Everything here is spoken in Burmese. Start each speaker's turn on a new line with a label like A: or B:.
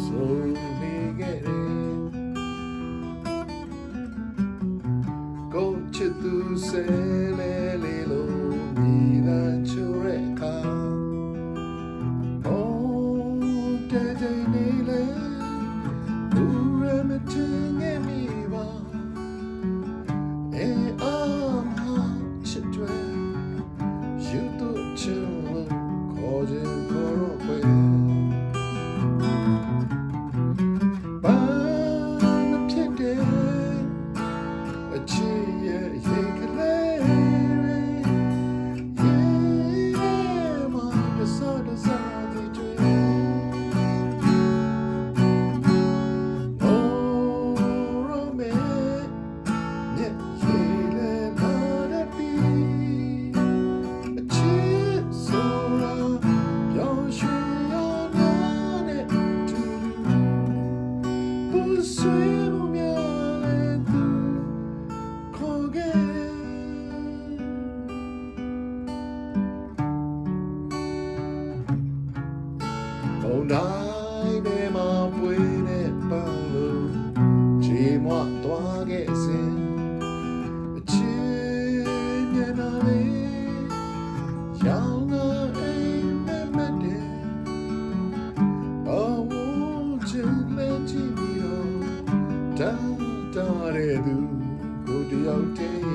A: ဆိုနေခဲ့တယ်ကိုချစ်သူဆဲလဲလေလို့မိသားချိုရဲခါတဲ့တဲ့နေလေဘူးရမတင်ငယ်မိပါချစ်တွေယူတော့ချင်လို့ခေါ်ခြင်းခေါ်တော့ပဲဘာမဖြစ်တဲ့အချစ်ရဲ့ရေကလေးရေမှာတစားတစားဒီတွေဆွေးမှုများလည်းသူခေါ်ခဲ့ဘုံတိုင်းထဲမှာပွေးတဲ့ပန်းလို့ခြေမွသွားခဲ့စဉ်အချစ်မျက်နှာလေးရောင်ငါအိမ်မက်မက်တဲ့အဝချစ်လက်ကြည့်ပြီးတော့တာတဲ့သူကိုတယောက်တည်း